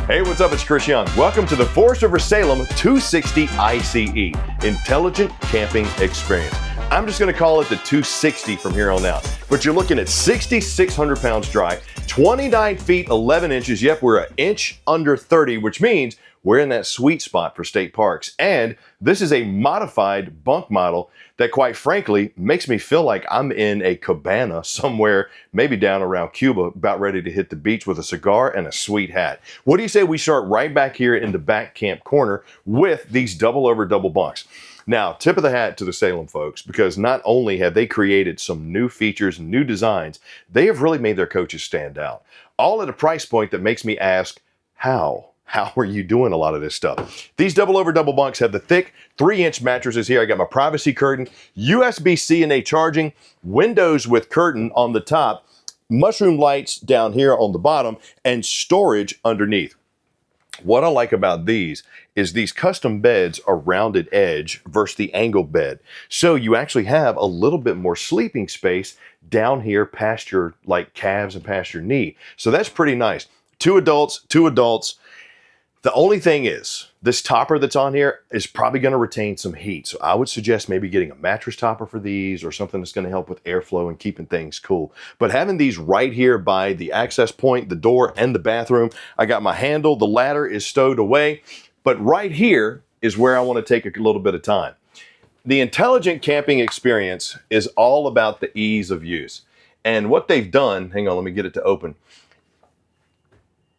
Hey, what's up? It's Chris Young. Welcome to the Forest River Salem 260ICE, Intelligent Camping Experience. I'm just going to call it the 260 from here on out. But you're looking at 6,600 pounds dry, 29 feet, 11 inches. Yep, we're an inch under 30, which means we're in that sweet spot for state parks. And this is a modified bunk model that, quite frankly, makes me feel like I'm in a cabana somewhere, maybe down around Cuba, about ready to hit the beach with a cigar and a sweet hat. What do you say we start right back here in the back camp corner with these double over double bunks? Now, tip of the hat to the Salem folks, because not only have they created some new features, new designs, they have really made their coaches stand out. All at a price point that makes me ask, how? How are you doing a lot of this stuff? These double over double bunks have the thick 3-inch mattresses here. I got my privacy curtain, USB-C and A charging, windows with curtain on the top, mushroom lights down here on the bottom, and storage underneath. What I like about these is these custom beds are rounded edge versus the angled bed. So you actually have a little bit more sleeping space down here past your calves and past your knee. So that's pretty nice. Two adults. The only thing is, this topper that's on here is probably going to retain some heat. So I would suggest maybe getting a mattress topper for these or something that's going to help with airflow and keeping things cool. But having these right here by the access point, the door, and the bathroom, I got my handle, the ladder is stowed away. But right here is where I want to take a little bit of time. The intelligent camping experience is all about the ease of use. And what they've done, hang on, let me get it to open.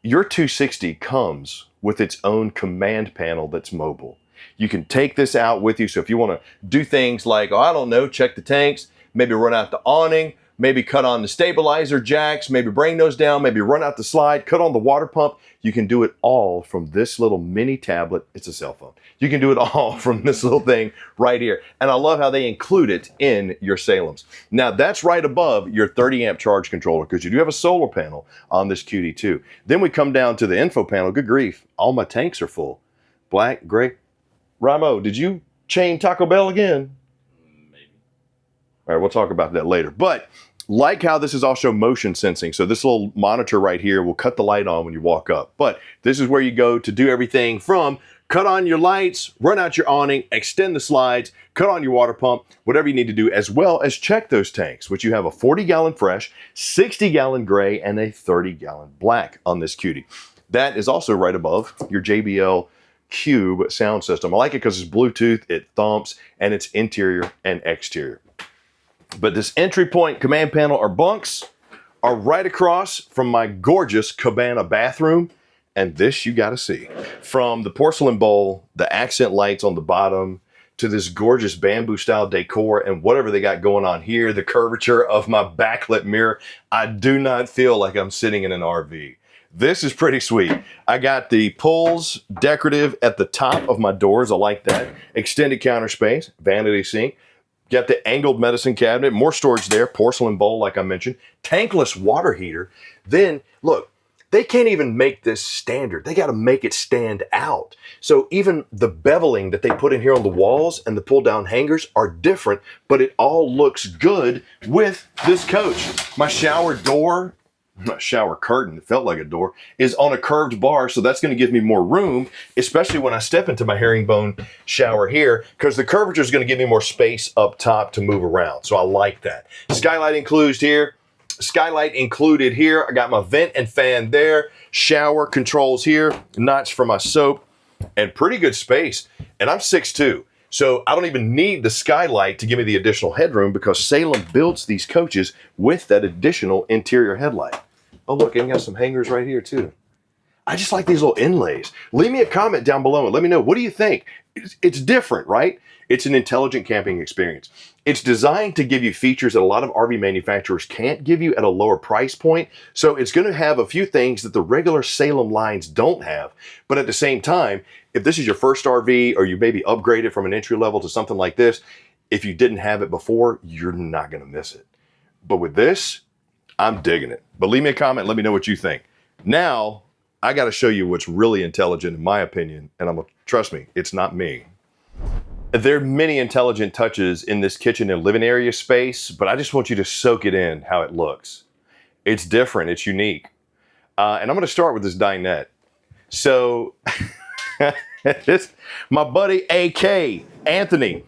Your 260 comes with its own command panel that's mobile. You can take this out with you. So if you want to do things like, I don't know, check the tanks, maybe run out the awning, maybe cut on the stabilizer jacks, maybe bring those down, maybe run out the slide, cut on the water pump. You can do it all from this little mini tablet. It's a cell phone. You can do it all from this little thing right here. And I love how they include it in your Salems. Now that's right above your 30 amp charge controller, because you do have a solar panel on this cutie too. Then we come down to the info panel. Good grief, all my tanks are full. Black, gray. Ramo, did you chain Taco Bell again? Maybe. All right, we'll talk about that later. But like how this is also motion sensing. So this little monitor right here will cut the light on when you walk up. But this is where you go to do everything from cut on your lights, run out your awning, extend the slides, cut on your water pump, whatever you need to do, as well as check those tanks, which you have a 40-gallon fresh, 60-gallon gray, and a 30-gallon black on this cutie. That is also right above your JBL Cube sound system. I like it because it's Bluetooth, it thumps, and it's interior and exterior. But this entry point command panel or bunks are right across from my gorgeous cabana bathroom. And this you gotta see. From the porcelain bowl, the accent lights on the bottom, to this gorgeous bamboo style decor and whatever they got going on here, the curvature of my backlit mirror, I do not feel like I'm sitting in an RV. This is pretty sweet. I got the pulls decorative at the top of my doors. I like that. Extended counter space, vanity sink. Got the angled medicine cabinet, more storage there, porcelain bowl like I mentioned, tankless water heater. Then, look, they can't even make this standard. They got to make it stand out. So even the beveling that they put in here on the walls and the pull down hangers are different, but it all looks good with this coach. My shower door, my shower curtain, it felt like a door, is on a curved bar, so that's going to give me more room, especially when I step into my herringbone shower here, because the curvature is going to give me more space up top to move around. So I like that. Skylight included here. I got my vent and fan there. Shower controls here. Notch for my soap. And pretty good space. And I'm 6'2". So I don't even need the skylight to give me the additional headroom, because Salem builds these coaches with that additional interior headlight. Oh, look, and got some hangers right here too. I just like these little inlays. Leave me a comment down below and let me know, what do you think? It's different, right? It's an intelligent camping experience. It's designed to give you features that a lot of RV manufacturers can't give you at a lower price point. So it's going to have a few things that the regular Salem lines don't have. But at the same time, if this is your first RV, or you maybe upgraded from an entry level to something like this, if you didn't have it before, you're not going to miss it. But with this, I'm digging it. But leave me a comment, let me know what you think. Now, I got to show you what's really intelligent in my opinion, and trust me, it's not me. There are many intelligent touches in this kitchen and living area space, but I just want you to soak it in how it looks. It's different, it's unique. And I'm going to start with this dinette. So my buddy AK, Anthony,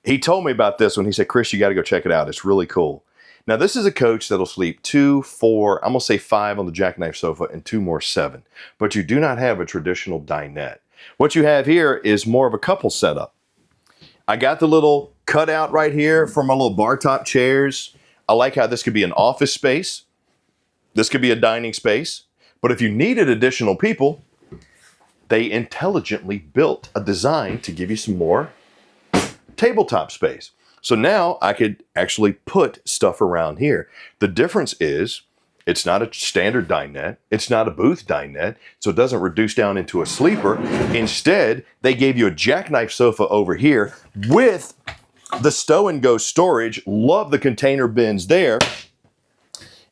he told me about this one. He said, Chris, you got to go check it out. It's really cool. Now, this is a coach that'll sleep 2, 4, I'm going to say 5 on the jackknife sofa and 2 more 7. But you do not have a traditional dinette. What you have here is more of a couple setup. I got the little cutout right here for my little bar top chairs. I like how this could be an office space. This could be a dining space. But if you needed additional people, they intelligently built a design to give you some more tabletop space. So now I could actually put stuff around here. The difference is it's not a standard dinette. It's not a booth dinette, so it doesn't reduce down into a sleeper. Instead, they gave you a jackknife sofa over here with the stow and go storage. Love the container bins there.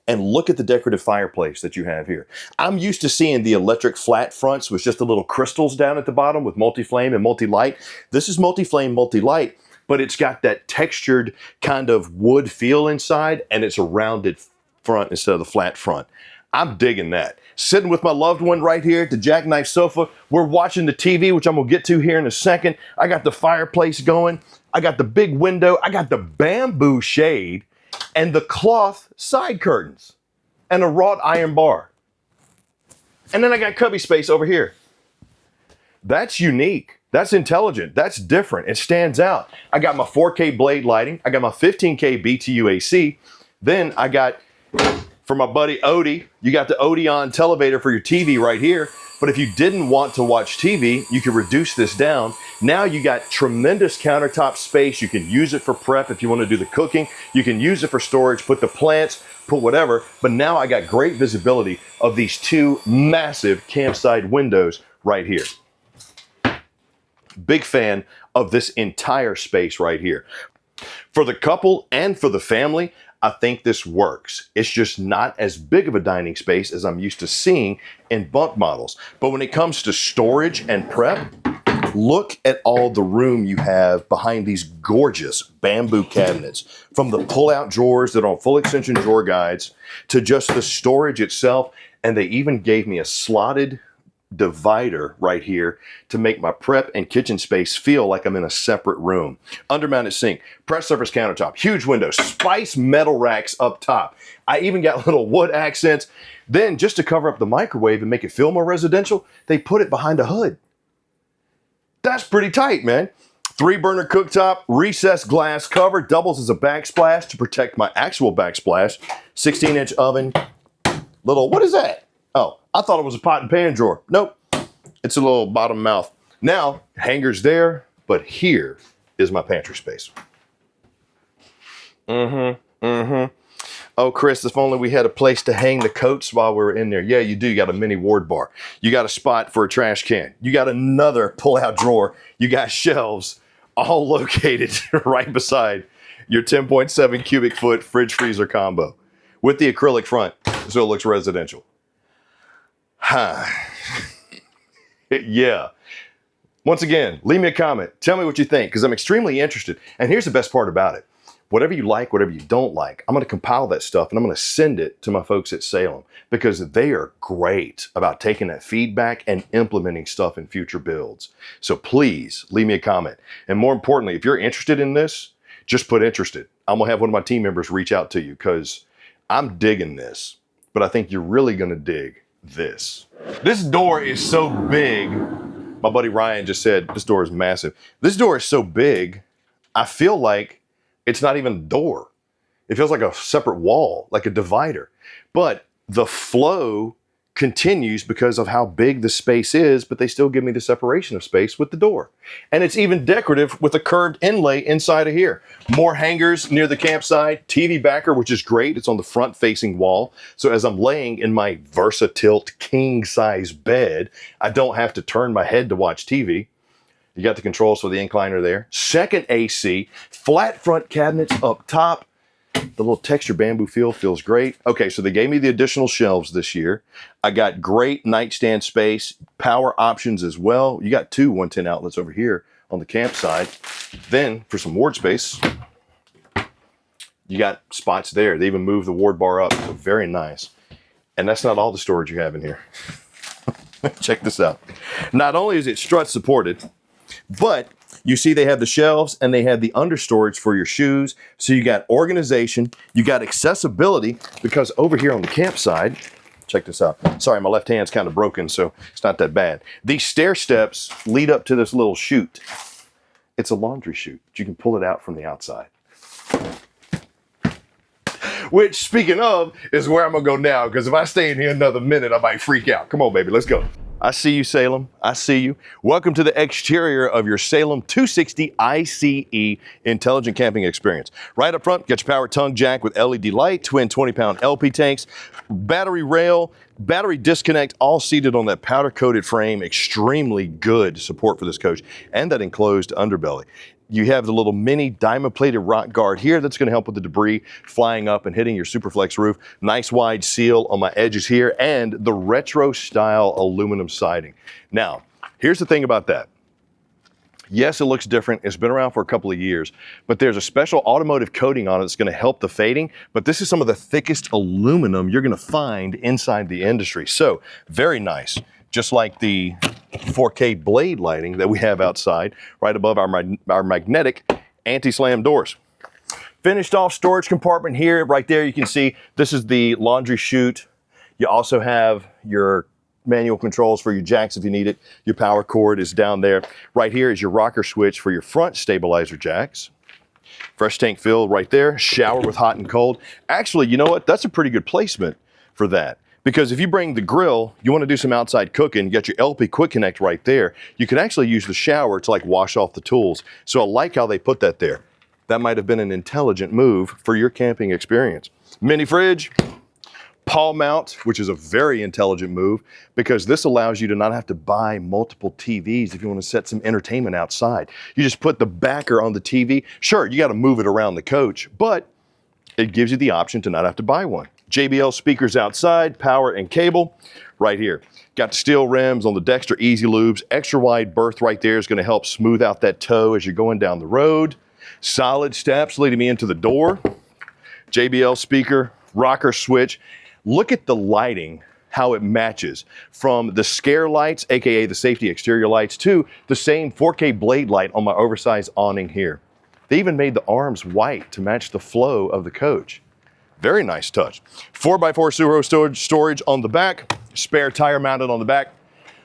And look at the decorative fireplace that you have here. I'm used to seeing the electric flat fronts with just the little crystals down at the bottom with multi-flame and multi-light. This is multi-flame, multi-light, but it's got that textured kind of wood feel inside, and it's a rounded front instead of the flat front. I'm digging that. Sitting with my loved one right here at the jackknife sofa. We're watching the TV, which I'm gonna get to here in a second. I got the fireplace going. I got the big window. I got the bamboo shade and the cloth side curtains and a wrought iron bar. And then I got cubby space over here. That's unique. That's intelligent. That's different. It stands out. I got my 4K blade lighting. I got my 15K BTU AC. Then I got, for my buddy Odie, you got the Odeon televator for your TV right here. But if you didn't want to watch TV, you could reduce this down. Now you got tremendous countertop space. You can use it for prep if you want to do the cooking. You can use it for storage, put the plants, put whatever. But now I got great visibility of these 2 massive campsite windows right here. Big fan of this entire space right here. For the couple and for the family, I think this works. It's just not as big of a dining space as I'm used to seeing in bunk models. But when it comes to storage and prep, look at all the room you have behind these gorgeous bamboo cabinets. From the pull-out drawers that are on full extension drawer guides to just the storage itself. And they even gave me a slotted divider right here to make my prep and kitchen space feel like I'm in a separate room. Undermounted sink, press surface countertop, huge windows, spice metal racks up top. I even got little wood accents. Then just to cover up the microwave and make it feel more residential, they put it behind a hood. That's pretty tight, man. 3-burner cooktop, recessed glass cover, doubles as a backsplash to protect my actual backsplash. 16-inch oven. Little, what is that? Oh, I thought it was a pot and pan drawer. Nope, it's a little bottom mouth. Now, hangers there, but here is my pantry space. Oh, Chris, if only we had a place to hang the coats while we were in there. Yeah, you do. You got a mini ward bar. You got a spot for a trash can. You got another pull-out drawer. You got shelves all located right beside your 10.7 cubic foot fridge freezer combo with the acrylic front, so it looks residential. Yeah. Once again, leave me a comment. Tell me what you think, because I'm extremely interested. And here's the best part about it. Whatever you like, whatever you don't like, I'm going to compile that stuff and I'm going to send it to my folks at Salem, because they are great about taking that feedback and implementing stuff in future builds. So please leave me a comment. And more importantly, if you're interested in this, just put interested. I'm going to have one of my team members reach out to you, because I'm digging this, but I think you're really going to dig this. This door is so big. My buddy Ryan just said this door is massive. This door is so big, I feel like it's not even a door. It feels like a separate wall, like a divider. But the flow continues because of how big the space is, but they still give me the separation of space with the door. And it's even decorative with a curved inlay inside of here. More hangers near the campsite, TV backer, which is great. It's on the front facing wall. So as I'm laying in my VersaTilt king size bed, I don't have to turn my head to watch TV. You got the controls for the incliner there. Second AC, flat front cabinets up top. The little texture bamboo feel feels great. Okay, so they gave me the additional shelves this year. I got great nightstand space, power options as well. You got 2 110 outlets over here on the campsite. Then for some ward space, you got spots there. They even moved the ward bar up, so very nice. And that's not all the storage you have in here. Check this out. Not only is it strut supported, but you see they have the shelves and they have the understorage for your shoes. So you got organization, you got accessibility, because over here on the campsite, check this out. Sorry, my left hand's kind of broken, so it's not that bad. These stair steps lead up to this little chute. It's a laundry chute, but you can pull it out from the outside. Which, speaking of, is where I'm gonna go now, because if I stay in here another minute, I might freak out. Come on, baby, let's go. I see you, Salem. I see you. Welcome to the exterior of your Salem 260ICE intelligent camping experience. Right up front, get your power tongue jack with LED light, twin 20-pound LP tanks, battery rail, battery disconnect, all seated on that powder-coated frame. Extremely good support for this coach, and that enclosed underbelly. You have the little mini diamond-plated rock guard here that's going to help with the debris flying up and hitting your Superflex roof. Nice wide seal on my edges here, and the retro-style aluminum siding. Now, here's the thing about that. Yes, it looks different. It's been around for a couple of years, but there's a special automotive coating on it that's going to help the fading, but this is some of the thickest aluminum you're going to find inside the industry. So, very nice. Just like the 4K blade lighting that we have outside, right above our magnetic anti-slam doors. Finished off storage compartment here. Right there you can see this is the laundry chute. You also have your manual controls for your jacks if you need it. Your power cord is down there. Right here is your rocker switch for your front stabilizer jacks. Fresh tank fill right there. Shower with hot and cold. Actually, you know what? That's a pretty good placement for that. Because if you bring the grill, you want to do some outside cooking, you got your LP Quick Connect right there. You can actually use the shower to like wash off the tools. So I like how they put that there. That might have been an intelligent move for your camping experience. Mini fridge, paw mount, which is a very intelligent move because this allows you to not have to buy multiple TVs if you want to set some entertainment outside. You just put the backer on the TV. Sure, you got to move it around the coach, but it gives you the option to not have to buy one. JBL speakers outside, power and cable right here. Got steel rims on the Dexter Easy Lubes. Extra wide berth right there is going to help smooth out that toe as you're going down the road. Solid steps leading me into the door. JBL speaker, rocker switch. Look at the lighting, how it matches from the scare lights, AKA the safety exterior lights, to the same 4K blade light on my oversized awning here. They even made the arms white to match the flow of the coach. Very nice touch. 4x4 Suro storage on the back, spare tire mounted on the back,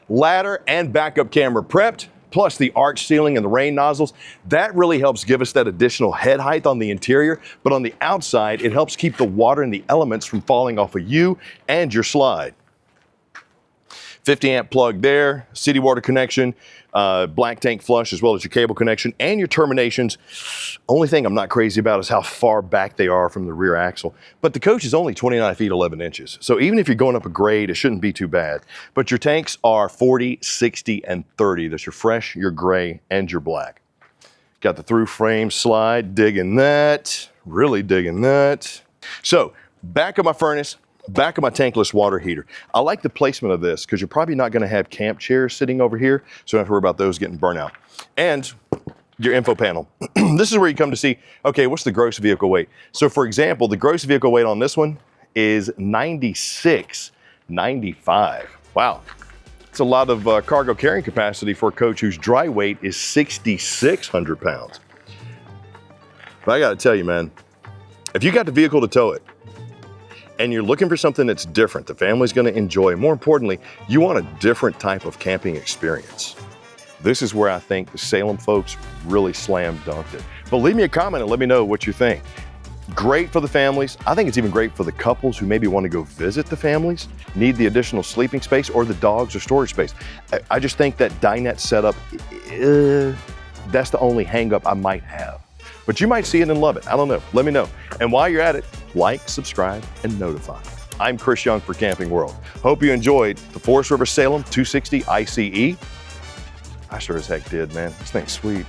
ladder and backup camera prepped, plus the arch ceiling and the rain nozzles. That really helps give us that additional head height on the interior, but on the outside, it helps keep the water and the elements from falling off of you and your slide. 50 amp plug there, city water connection, black tank flush, as well as your cable connection and your terminations. Only thing I'm not crazy about is how far back they are from the rear axle. But the coach is only 29 feet 11 inches. So even if you're going up a grade, it shouldn't be too bad. But your tanks are 40, 60, and 30. That's your fresh, your gray, and your black. Got the through frame slide, digging that, really digging that. So back of my furnace, back of my tankless water heater. I like the placement of this because you're probably not going to have camp chairs sitting over here, so you don't have to worry about those getting burnt out. And your info panel. This is where you come to see, okay, what's the gross vehicle weight? So for example, the gross vehicle weight on this one is 96.95. Wow. It's a lot of cargo carrying capacity for a coach whose dry weight is 6,600 pounds. But I got to tell you, man, if you got the vehicle to tow it, and you're looking for something that's different, the family's going to enjoy. More importantly, you want a different type of camping experience. This is where I think the Salem folks really slam dunked it. But leave me a comment and let me know what you think. Great for the families. I think it's even great for the couples who maybe want to go visit the families, need the additional sleeping space, or the dogs or storage space. I just think that dinette setup, that's the only hang up I might have. But you might see it and love it. I don't know. Let me know. And while you're at it, like, subscribe, and notify. I'm Chris Young for Camping World. Hope you enjoyed the Forest River Salem 260ICE. I sure as heck did, man. This thing's sweet.